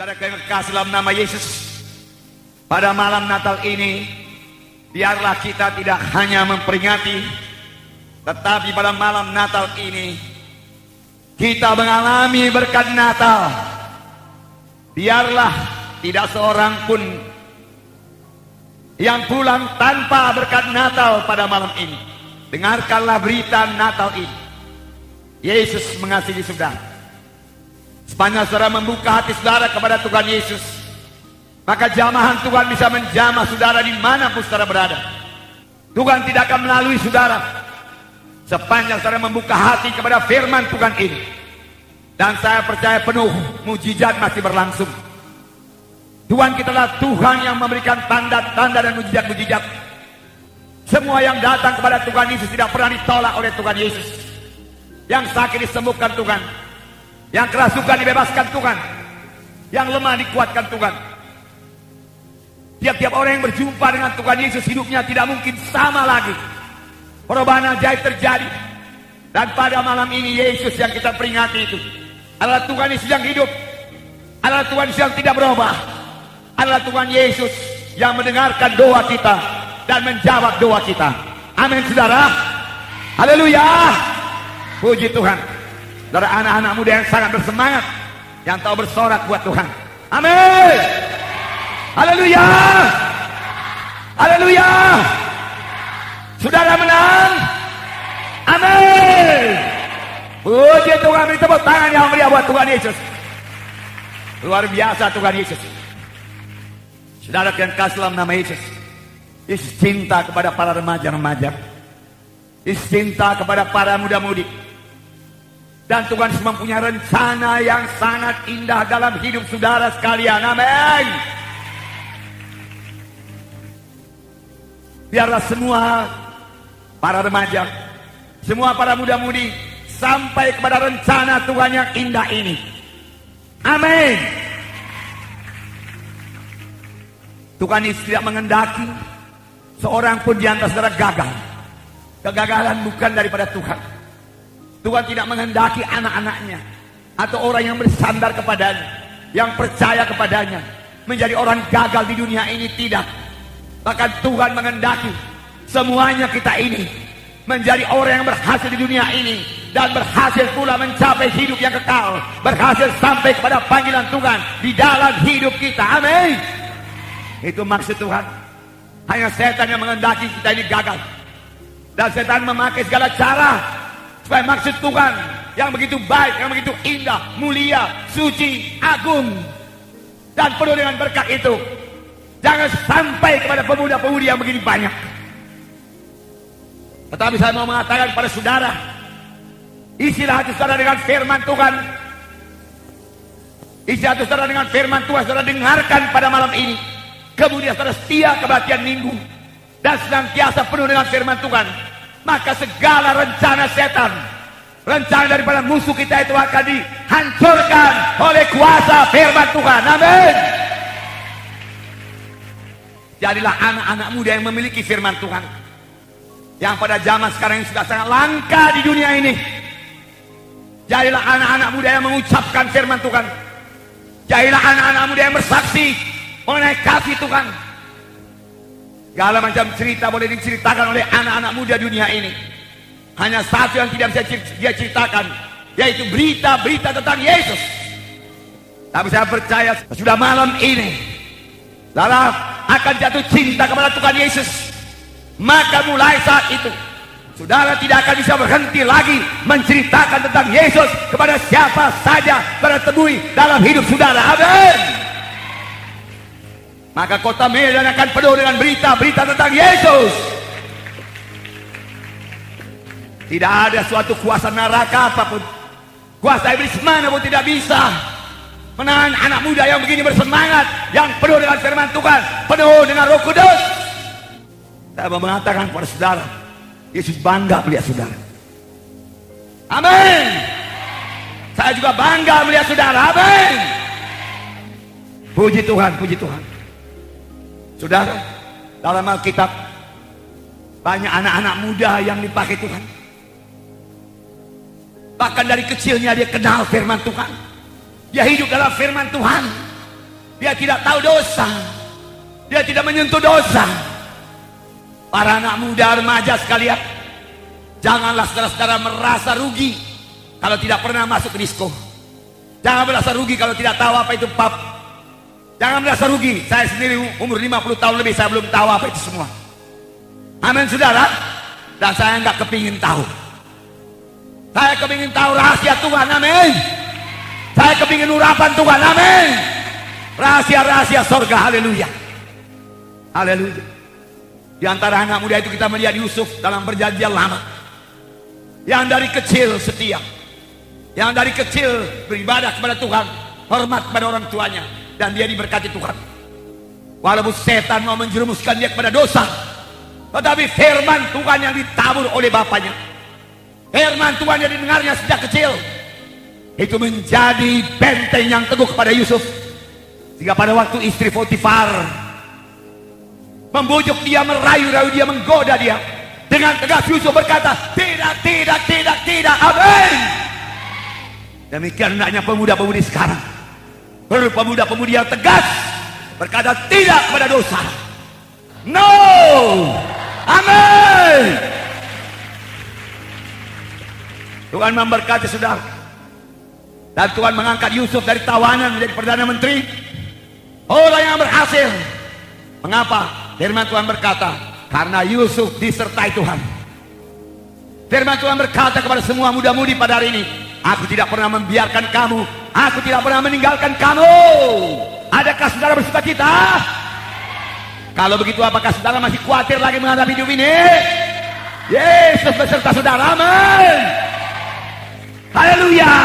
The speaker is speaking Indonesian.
Saudara yang terkasih dalam nama Yesus, pada malam Natal ini, biarlah kita tidak hanya memperingati, tetapi pada malam Natal ini, kita mengalami berkat Natal. Biarlah tidak seorang pun yang pulang tanpa berkat Natal pada malam ini. Dengarkanlah berita Natal ini. Yesus mengasihi saudara. Sepanjang saudara membuka hati saudara kepada Tuhan Yesus, maka jamahan Tuhan bisa menjamah saudara dimanapun saudara berada. Tuhan tidak akan melalui saudara sepanjang saudara membuka hati kepada firman Tuhan ini. Dan saya percaya penuh mujizat masih berlangsung. Tuhan kita adalah Tuhan yang memberikan tanda-tanda dan mujizat-mujizat. Semua yang datang kepada Tuhan Yesus tidak pernah ditolak oleh Tuhan Yesus. Yang sakit disembuhkan Tuhan, yang kerasukan dibebaskan Tuhan, yang lemah dikuatkan Tuhan. Tiap-tiap orang yang berjumpa dengan Tuhan Yesus, hidupnya tidak mungkin sama lagi. Perubahan ajaib terjadi. Dan pada malam ini Yesus yang kita peringati itu adalah Tuhan Yesus yang hidup, adalah Tuhan Yesus yang tidak berubah, adalah Tuhan Yesus yang mendengarkan doa kita dan menjawab doa kita. Amin saudara. Haleluya. Puji Tuhan. Saudara, anak-anak muda yang sangat bersemangat, yang tahu bersorak buat Tuhan. Amin. Haleluya. Haleluya. Saudara menang. Amin. Puji Tuhan. Beri tepuk tangan yang meriah buat Tuhan Yesus. Luar biasa Tuhan Yesus. Saudara yang kasih dalam nama Yesus. Yesus cinta kepada para remaja-remaja. Yesus cinta kepada para muda-mudi. Dan Tuhan mempunyai rencana yang sangat indah dalam hidup saudara sekalian. Amin. Biarlah semua para remaja, semua para muda-mudi sampai kepada rencana Tuhan yang indah ini. Amin. Tuhan Yesus tidak mengendaki seorang pun di antara saudara gagal. Kegagalan bukan daripada Tuhan. Tuhan tidak menghendaki anak-anaknya atau orang yang bersandar kepadanya, yang percaya kepadanya, menjadi orang gagal di dunia ini. Tidak. Bahkan Tuhan menghendaki semuanya kita ini menjadi orang yang berhasil di dunia ini, dan berhasil pula mencapai hidup yang kekal, berhasil sampai kepada panggilan Tuhan di dalam hidup kita. Amin. Itu maksud Tuhan. Hanya setan yang menghendaki kita ini gagal, dan setan memakai segala cara supaya maksud Tuhan yang begitu baik, yang begitu indah, mulia, suci, agung, dan penuh dengan berkat itu jangan sampai kepada pemuda-pemudi yang begini banyak. Tetapi saya mau mengatakan kepada saudara, isilah hati saudara dengan firman Tuhan. Isi hati saudara dengan firman Tuhan. Saudara dengarkan pada malam ini. Kemudian saudara setia kebaktian minggu dan senantiasa penuh dengan firman Tuhan. Maka segala rencana setan, rencana daripada musuh kita itu akan dihancurkan oleh kuasa firman Tuhan. Amin. Jadilah anak-anak muda yang memiliki firman Tuhan, yang pada zaman sekarang ini sudah sangat langka di dunia ini. Jadilah anak-anak muda yang mengucapkan firman Tuhan. Jadilah anak-anak muda yang bersaksi mengenai kasih Tuhan. Segala macam cerita boleh diceritakan oleh anak-anak muda dunia ini. Hanya satu yang tidak bisa dia ceritakan, yaitu berita-berita tentang Yesus. Tapi saya percaya sudah malam ini saudara akan jatuh cinta kepada Tuhan Yesus. Maka mulai saat itu saudara tidak akan bisa berhenti lagi menceritakan tentang Yesus kepada siapa saja pada temui dalam hidup saudara. Amin. Maka kota Medan akan penuh dengan berita-berita tentang Yesus. Tidak ada suatu kuasa neraka apapun, kuasa iblis manapun tidak bisa menahan anak muda yang begini bersemangat, yang penuh dengan firman Tuhan, penuh dengan Roh Kudus. Saya mau mengatakan kepada saudara, Yesus bangga melihat saudara. Amin. Saya juga bangga melihat saudara. Amin. Puji Tuhan, puji Tuhan. Saudara, dalam Alkitab banyak anak-anak muda yang dipakai Tuhan. Bahkan dari kecilnya dia kenal firman Tuhan. Dia hidup dalam firman Tuhan. Dia tidak tahu dosa. Dia tidak menyentuh dosa. Para anak muda remaja sekalian, janganlah saudara-saudara merasa rugi kalau tidak pernah masuk ke disko. Jangan merasa rugi kalau tidak tahu apa itu pub. Jangan merasa rugi. Saya sendiri umur 50 tahun lebih, saya belum tahu apa itu semua. Amin saudara. Dan saya nggak kepingin tahu. Saya kepingin tahu rahasia Tuhan. Amin. Saya kepingin urapan Tuhan. Amin. Rahasia-rahasia sorga. Haleluya. Haleluya. Di antara anak muda itu kita melihat Yusuf dalam perjanjian lama, yang dari kecil setia, yang dari kecil beribadah kepada Tuhan, hormat kepada orang tuanya, dan dia diberkati Tuhan. Walaupun setan mau menjerumuskan dia kepada dosa, tetapi firman Tuhan yang ditabur oleh bapaknya, firman Tuhan yang didengarnya sejak kecil, itu menjadi benteng yang teguh kepada Yusuf. Sehingga pada waktu istri Potifar membujuk dia, merayu-rayu dia, menggoda dia, dengan tegas Yusuf berkata, tidak, tidak, tidak, tidak. Amin. Demikian hendaknya pemuda-pemudi sekarang. Pemuda-pemudi yang tegas berkata tidak kepada dosa. No. Amin. Tuhan memberkati saudara. Dan Tuhan mengangkat Yusuf dari tawanan menjadi Perdana Menteri. Orang yang berhasil. Mengapa? Firman Tuhan berkata, karena Yusuf disertai Tuhan. Firman Tuhan berkata kepada semua muda-mudi pada hari ini, aku tidak pernah membiarkan kamu, aku tidak pernah meninggalkan kamu. Adakah saudara bersuka cita? Kalau begitu, apakah saudara masih khawatir lagi menghadapi hidup ini? Yesus beserta saudara. Amin. Haleluya.